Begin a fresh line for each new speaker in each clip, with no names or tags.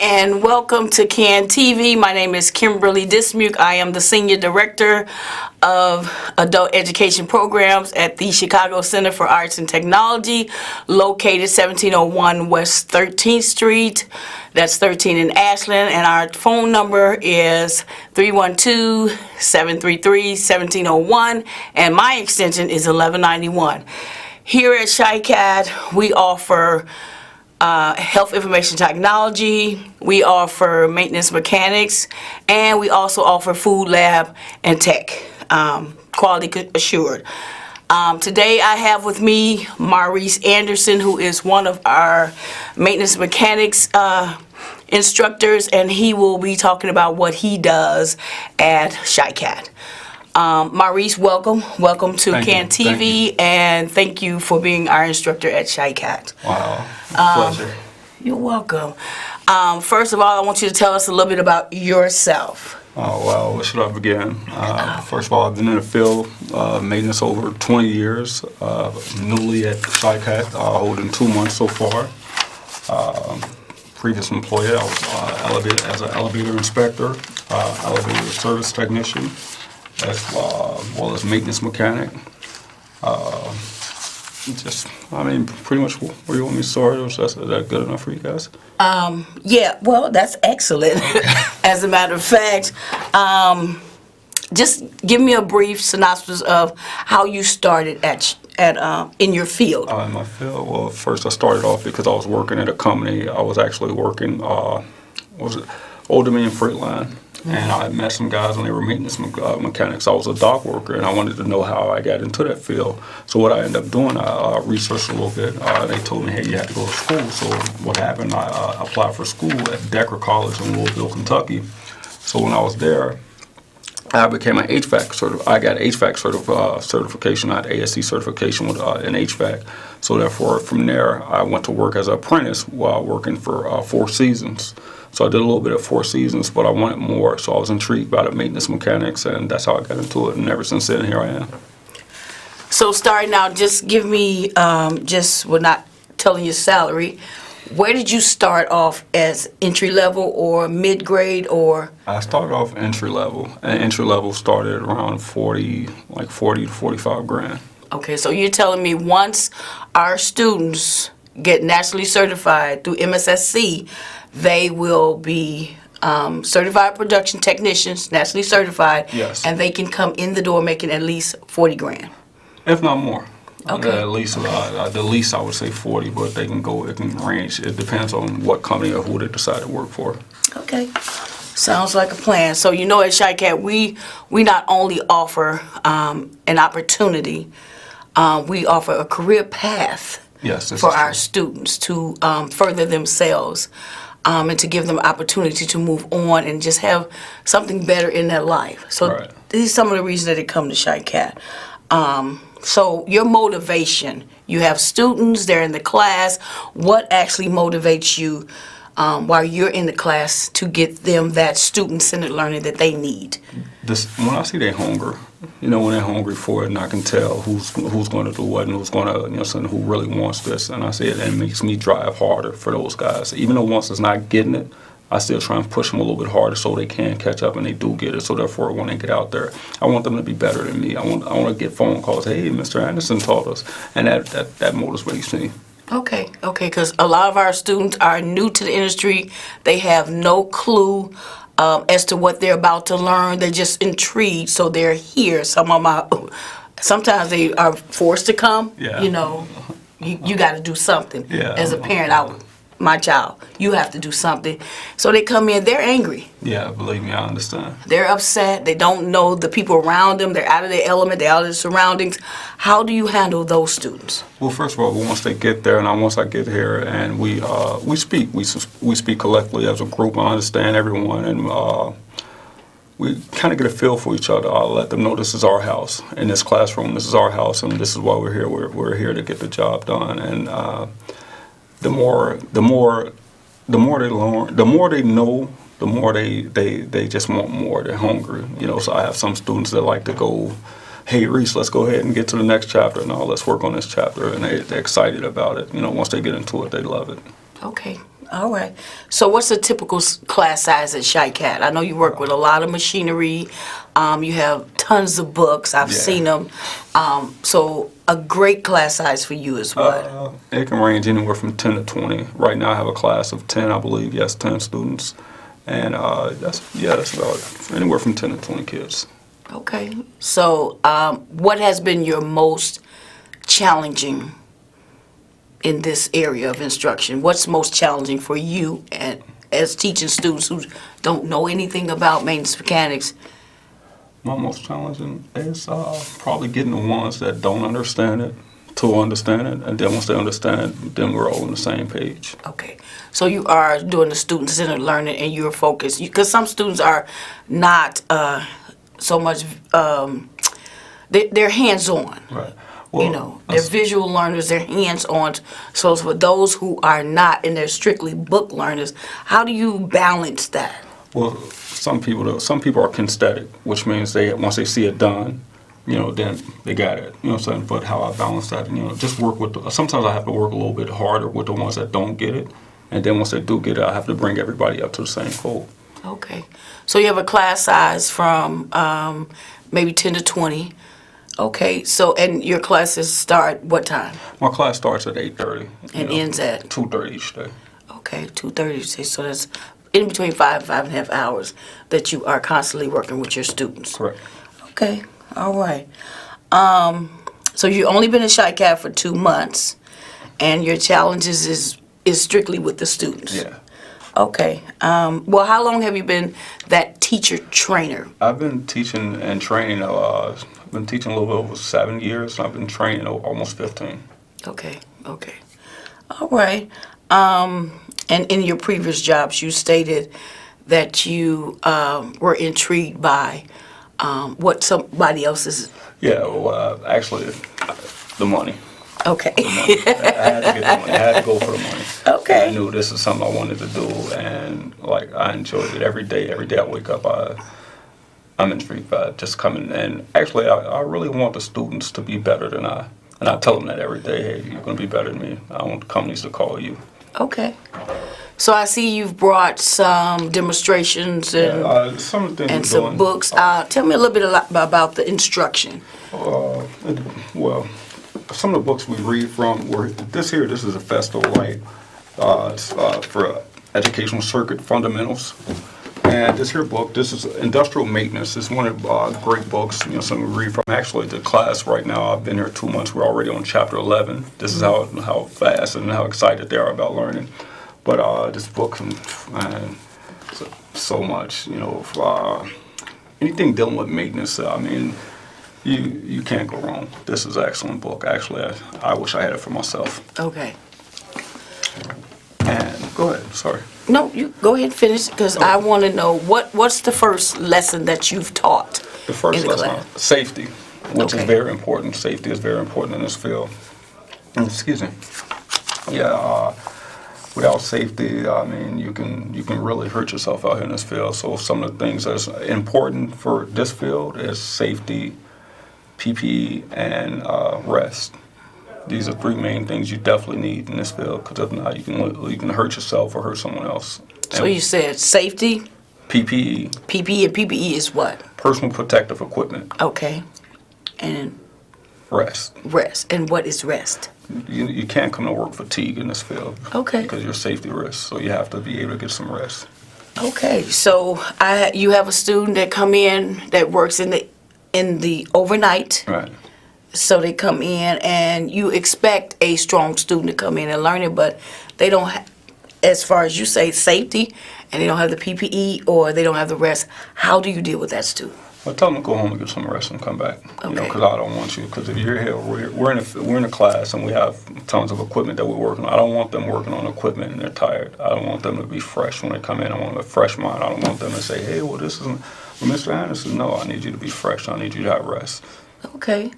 and welcome to CAN TV. My name is Kimberly Dismuke. I am the Senior Director of Adult Education Programs at the Chicago Center for Arts and Technology, located 1701 West 13th Street. That's 13 in Ashland, and our phone number is 312-733-1701, and my extension is 1191. Here at CHICAT, we offer health information technology, we offer maintenance mechanics, and we also offer food lab and tech, quality assured. Today I have with me Maurice Anderson, who is one of our maintenance mechanics instructors, and he will be talking about what he does at CHICAT. Maurice, welcome to CAN TV, and thank you for being our instructor at CHICAT.
Wow, pleasure.
You're welcome. First of all, I want you to tell us a little bit about yourself.
Oh, well, where should I begin? First of all, I've been in the field, maintenance over 20 years, newly at CHICAT, holding 2 months so far. Previous employer, I was as an elevator inspector, elevator service technician, as well as maintenance mechanic. Pretty much where you want me to start. Is that good enough for you guys?
Yeah, well, that's excellent. As a matter of fact, just give me a brief synopsis of how you started in your field.
In my field, well, first I started off because I was working at a company. I was actually working, Old Dominion Freight Line. And I met some guys when they were maintenance mechanics. I was a dock worker, and I wanted to know how I got into that field. So what I ended up doing, I researched a little bit. They told me, hey, you had to go to school. So what happened, I applied for school at Decker College in Louisville, Kentucky. So when I was there, I became an HVAC I got HVAC certification. I had ASC certification with in HVAC. So therefore, from there, I went to work as an apprentice while working for Four Seasons. So I did a little bit of Four Seasons, but I wanted more. So I was intrigued by the maintenance mechanics, and that's how I got into it. And ever since then, here I am.
So starting out, just give me, we're not telling your salary. Where did you start off as entry level or mid grade or?
I started off entry level, and entry level started around 40 to 45 grand.
Okay, so you're telling me once our students get nationally certified through MSSC, they will be certified production technicians, nationally certified,
yes,
and they can come in the door making at least 40 grand.
If not more.
Okay.
At least, the least I would say 40, but it can range. It depends on what company or who they decide to work for.
Okay. Sounds like a plan. So you know at CHICAT, we not only offer an opportunity, we offer a career path,
yes,
for our students to further themselves and to give them opportunity to move on and just have something better in their life. So
right.
These are some of the reasons that they come to CHICAT. So your motivation, you have students, they're in the class. What actually motivates you while you're in the class to get them that student-centered learning that they need?
When I see their hunger, when they're hungry for it, and I can tell who's going to do what and who's going to, who really wants this, and I see it, and it makes me drive harder for those guys. Even though once it's not getting it, I still try and push them a little bit harder so they can catch up and they do get it. So therefore, when they get out there, I want them to be better than me. I want to get phone calls. Hey, Mr. Anderson taught us, and that motivates me.
Okay, because a lot of our students are new to the industry. They have no clue as to what they're about to learn. They're just intrigued, so they're here. Sometimes they are forced to come.
Yeah.
You got to do something.
Yeah.
As a parent, my child, you have to do something. So they come in, they're angry.
Yeah, believe me, I understand.
They're upset. They don't know the people around them. They're out of their element. They're out of their surroundings. How do you handle those students?
Well, first of all, once they get there, and once I get here, and we speak collectively as a group. I understand everyone, and we kind of get a feel for each other. I'll let them know this is our house. In this classroom, this is our house, and this is why we're here. We're here to get the job done. And the more they learn, the more they know, the more they just want more. They're hungry, So I have some students that like to go, hey, Reese, let's go ahead and get to the next chapter. No, let's work on this chapter, and they're excited about it. Once they get into it, they love it.
Okay. All right. So what's a typical class size at CHICAT? I know you work with a lot of machinery. You have tons of books. I've
Yeah.
seen them. So a great class size for you is what?
It can range anywhere from 10 to 20. Right now I have a class of 10, I believe. Yes, 10 students. And that's about anywhere from 10 to 20 kids.
Okay. So what has been your most challenging in this area of instruction? What's most challenging for you and as teaching students who don't know anything about maintenance mechanics?
My most challenging is probably getting the ones that don't understand it to understand it, and then once they understand it, then we're all on the same page.
Okay, so you are doing the student-centered learning and you're focused, because some students are not so much, they're hands-on.
Right.
They're visual learners, they're hands-on. So for those who are not and they're strictly book learners, how do you balance that?
Well, some people are kinesthetic, which means once they see it done, then they got it. You know what I'm saying? But how I balance that, just work with. Sometimes I have to work a little bit harder with the ones that don't get it, and then once they do get it, I have to bring everybody up to the same goal.
Okay, so you have a class size from maybe 10 to 20. Okay, so and your classes start what time?
My class starts at 8:30
and ends at
2:30 each day.
Okay, 2:30 each day. So that's in between 5.5 hours that you are constantly working with your students.
Correct.
Okay, all right. So you've only been in CHICAT for 2 months, and your challenges is strictly with the students.
Yeah.
Okay. Well, how long have you been that teacher trainer?
I've been teaching and training. I've been teaching a little bit over 7 years, and I've been training almost 15.
Okay. All right. And in your previous jobs, you stated that you were intrigued by what somebody else's.
Yeah, well, actually, the money.
Okay.
The money. I had to get the money. I had to go for the money.
Okay.
I knew this is something I wanted to do, and I enjoyed it every day. Every day I wake up, I'm intrigued by just coming. And actually, I really want the students to be better than I. And I tell them that every day. Hey, you're going to be better than me. I want companies to call you.
Okay. So I see you've brought some demonstrations and
some of the things
and
we're
some
doing,
books. Tell me a little bit about the instruction.
Well, some of the books we read from this is a festival light for educational circuit fundamentals. And this is Industrial Maintenance. It's one of great books, something we read from. Actually, the class right now, I've been here 2 months, we're already on chapter 11. This is how fast and how excited they are about learning. But this book, man, so much, anything dealing with maintenance, you can't go wrong. This is an excellent book. Actually, I wish I had it for myself.
Okay.
And go ahead, sorry.
No, you go ahead and finish, because I want to know what's the first lesson that you've taught.
The first
in the
lesson,
class?
safety, which
Okay.
is very important. Safety is very important in this field. Excuse me. Yeah, without safety, you can really hurt yourself out here in this field. So some of the things that's important for this field is safety, PPE, and rest. These are 3 main things you definitely need in this field, because if not, you can hurt yourself or hurt someone else.
So you said safety,
PPE,
PPE, and PPE is what?
personal protective equipment,
Okay. And
rest.
rest. And what is rest?
You can't come to work fatigued in this field.
Okay.
Because you're safety risk, so you have to be able to get some rest.
Okay. So you have a student that come in that works in the overnight.
Right.
So they come in, and you expect a strong student to come in and learn it, but they don't, as far as you say, safety, and they don't have the PPE or they don't have the rest. How do you deal with that student?
I tell them to go home and get some rest and come back.
Okay.
Because I don't want you. Because if you're here, we're in a class and we have tons of equipment that we're working on. I don't want them working on equipment and they're tired. I don't want them to be fresh when they come in. I want them a fresh mind. I don't want them to say, hey, well, this isn't. Well, Mr. Anderson, no, I need you to be fresh. I need you to have rest.
Okay.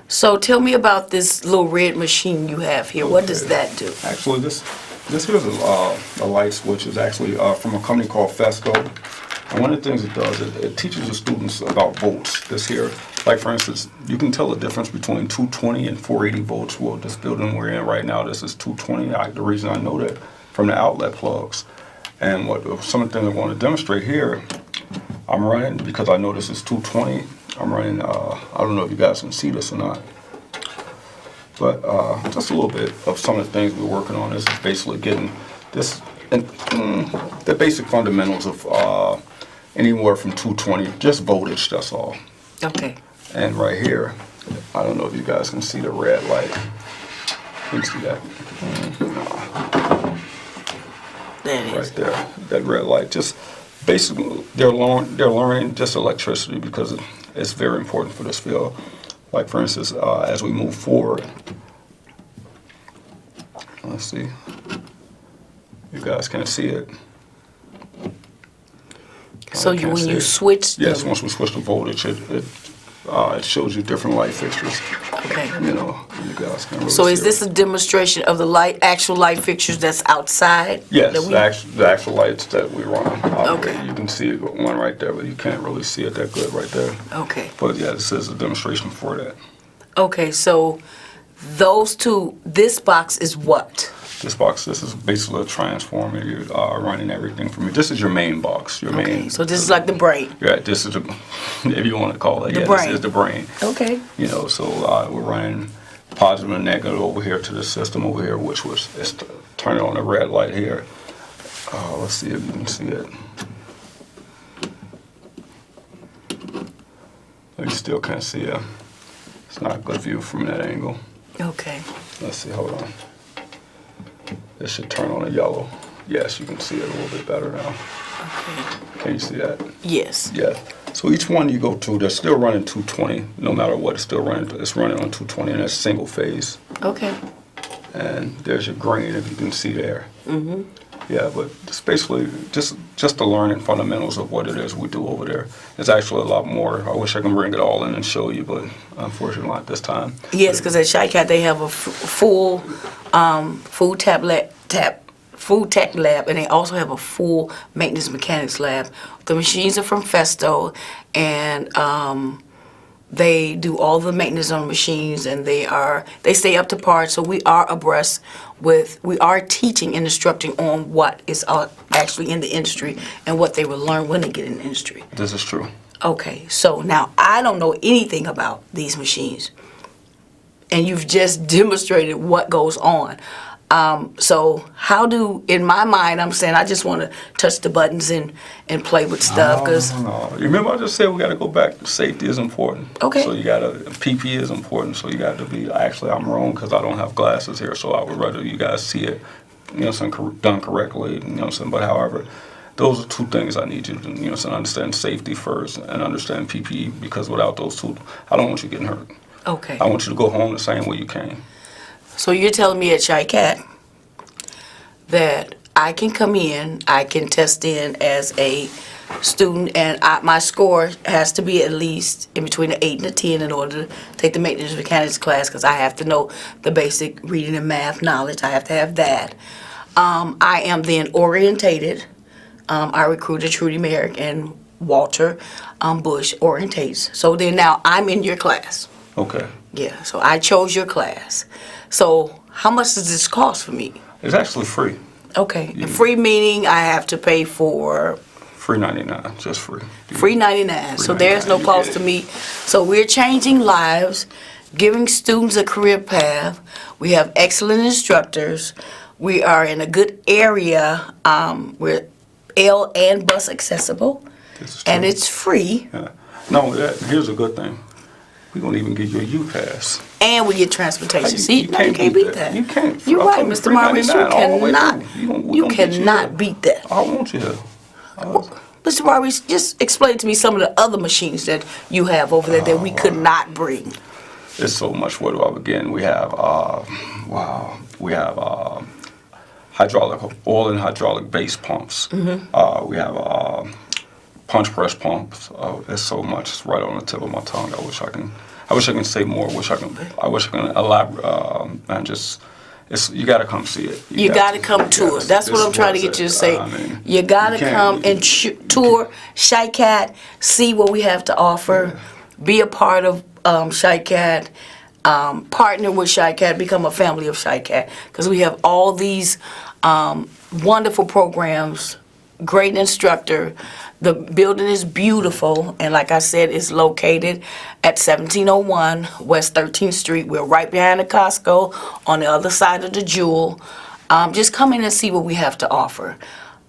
So tell me about this little red machine you have here. What does that do?
Actually, this here is a light switch. It's actually from a company called Fesco. And one of the things it does, it teaches the students about volts. This here, like for instance, you can tell the difference between 220 and 480 volts. Well, this building we're in right now, this is 220. The reason I know that from the outlet plugs. And some of the things I want to demonstrate here, I'm running, because I know this is 220, I'm running, I don't know if you guys can see this or not, but just a little bit of some of the things we're working on. This is basically getting this, and the basic fundamentals of anywhere from 220, just voltage, that's all.
Okay.
And right here, I don't know if you guys can see the red light. Can you see that?
There it is.
Right there, that red light. Just basically, they're learning just electricity because it's very important for this field. Like for instance, as we move forward, let's see. You guys can't see it.
So when you switch
Yes,
them.
once we switch the voltage, it shows you different light fixtures.
Okay.
You know, you guys can really
So is
see
this
it.
a demonstration of the actual light fixtures that's outside?
Yes,
that
the actual lights that we run.
Okay.
You can see one right there, but you can't really see it that good right there.
Okay.
But yeah, this is a demonstration for that.
Okay, so those two, this box is what?
This box, this is basically a transformer. You're running everything from it. This is your main box. Your
Okay,
main.
so this is like the brain.
Yeah, this is the, if you want to call it.
The
Yeah,
brain.
this is the brain.
Okay.
You know, so we're running positive and negative over here to the system over here, which was it's turning on the red light here. Let's see if you can see it. You still can't see it. It's not a good view from that angle.
Okay.
Let's see, hold on. This should turn on a yellow. Yes, you can see it a little bit better now.
Okay.
Can you see that?
Yes.
Yeah. So each one you go to, they're still running 220. No matter what, it's still running. It's running on 220, and that's single phase.
Okay.
And there's your green, if you can see there.
Mm-hmm.
Yeah, but it's basically just the learning fundamentals of what it is we do over there. It's actually a lot more. I wish I could bring it all in and show you, but unfortunately not this time.
Yes, because at CHICAT they have a full food tech lab, and they also have a full maintenance mechanics lab. The machines are from Festo, and they do all the maintenance on machines, and they stay up to par. So we are abreast we are teaching and instructing on what is actually in the industry and what they will learn when they get in the industry.
This is true.
Okay, so now I don't know anything about these machines, and you've just demonstrated what goes on. So in my mind, I'm saying I just want to touch the buttons and play with stuff, because
No. You remember I just said we got to go back. Safety is important.
Okay.
So PPE is important. So you got to be. Actually, I'm wrong because I don't have glasses here. So I would rather you guys see it, done correctly. But however, those are two things I need you to, understand safety first and understand PPE, because without those two, I don't want you getting hurt.
okay.
I want you to go home the same way you came.
So you're telling me at CHICAT that I can come in, I can test in as a student, and my score has to be at least in between an 8 and a 10 in order to take the maintenance mechanics class, because I have to know the basic reading and math knowledge. I have to have that. I am then orientated. I recruited Trudy Merrick and Walter Bush orientates. So then now I'm in your class.
Okay.
Yeah, so I chose your class. So how much does this cost for me?
It's actually free.
Okay, and free meaning I have to pay for
Free 99, just free.
free 99. So there's no
$3.99, you
cost
get
to
it.
me. So we're changing lives, giving students a career path. We have excellent instructors. We are in a good area. We're L and bus accessible,
This is
and
true.
it's free.
Yeah. No, here's a good thing. We're going to even give you a U-Pass.
And we get transportation. See,
You
no, you can't beat that.
You can't.
You're
I'm
right,
telling you,
Mr. Maurice. You
$3.99 all the way
cannot.
through. We
You
gonna get
cannot
here.
beat that.
I want you here.
Mr. Maurice, just explain to me some of the other machines that you have over there that we could not bring.
There's so much. Where do I begin? We have, hydraulic, oil and hydraulic base pumps.
Mm-hmm.
We have punch press pumps. There's so much. It's right on the tip of my tongue. I wish I can say more. I wish I can elaborate and just. You got to come see it.
You got to come tour. That's what I'm trying to get you to say. You got to come and tour CHICAT, see what we have to offer, be a part of CHICAT, partner with CHICAT, become a family of CHICAT, because we have all these wonderful programs, great instructor. The building is beautiful, and like I said, it's located at 1701 West 13th Street. We're right behind the Costco on the other side of the Jewel. Just come in and see what we have to offer.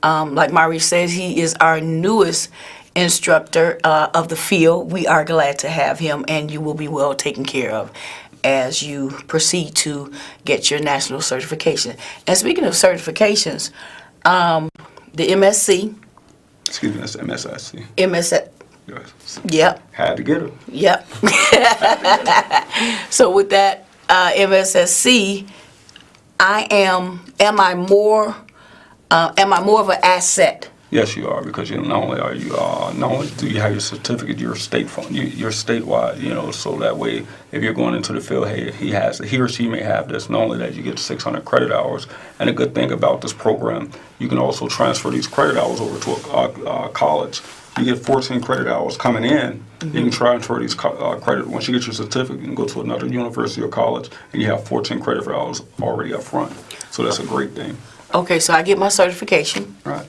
Like Maurice says, he is our newest instructor of the field. We are glad to have him, and you will be well taken care of as you proceed to get your national certification. And speaking of certifications, the MSc.
Excuse me, that's MSSC.
MSc.
Yes.
Yep.
Had to get it.
Yep. So with that MSSC, am I more of an asset?
Yes, you are, because not only do you have your certificate, you're you're statewide, so that way if you're going into the field, hey, he or she may have this. Not only that, you get 600 credit hours, and a good thing about this program, you can also transfer these credit hours over to a college. You get 14 credit hours coming in. You can transfer these credit. Once you get your certificate, you can go to another university or college, and you have 14 credit hours already up front. So that's a great thing.
Okay, so I get my certification.
Right.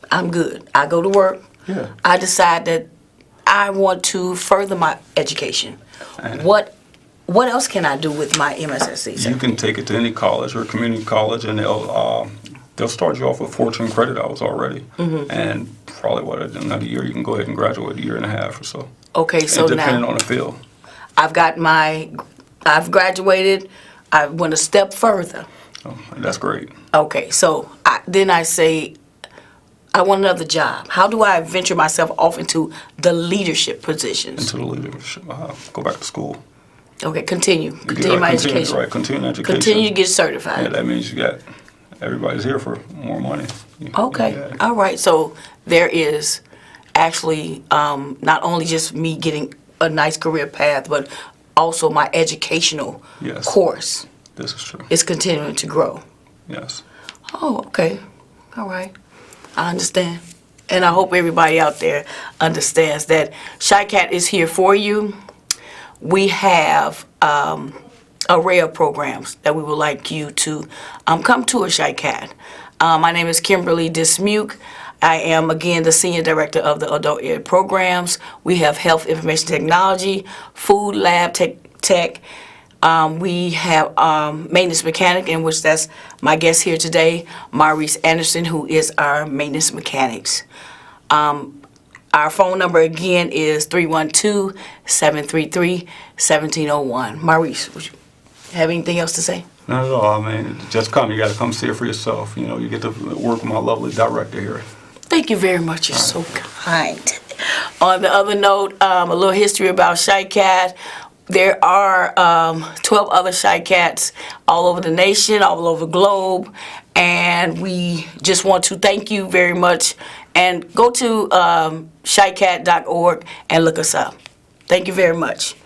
I'm good. I go to work.
Yeah.
I decide that I want to further my education.
And
What else can I do with my MSSC?
you can take it to any college or community college, and they'll start you off with 14 credit hours already. And probably another year you can go ahead and graduate, a year and a half or so.
Okay, so
and depending
now
on the field.
I've graduated. I went a step further.
Oh, that's great.
Okay, so then I say, I want another job. How do I venture myself off into the leadership positions?
Into the leadership. Go back to school.
Okay, continue my education.
Right, continue education.
Continue to get certified.
Yeah, that means everybody's here for more money.
Okay,
Yeah.
all right. So there is actually not only just me getting a nice career path, but also my educational
Yes.
course
This is true.
is continuing to grow.
Yes.
Oh, okay. All right. I understand. And I hope everybody out there understands that CHICAT is here for you. We have an array of programs that we would like you to come to a CHICAT. My name is Kimberly Dismuke. I am, again, the Senior Director of the Adult Ed Programs. We have Health Information Technology, Food Lab Tech. We have Maintenance Mechanic, in which that's my guest here today, Maurice Anderson, who is our Maintenance Mechanics. Our phone number again is 312-733-1701. Maurice, would you have anything else to say?
Not at all. I mean, just come. You got to come see it for yourself. You get to work with my lovely director here.
Thank you very much. You're so kind. On the other note, a little history about CHICAT. There are 12 other CHICATs all over the nation, all over the globe, and we just want to thank you very much. And go to chicat.org and look us up. Thank you very much.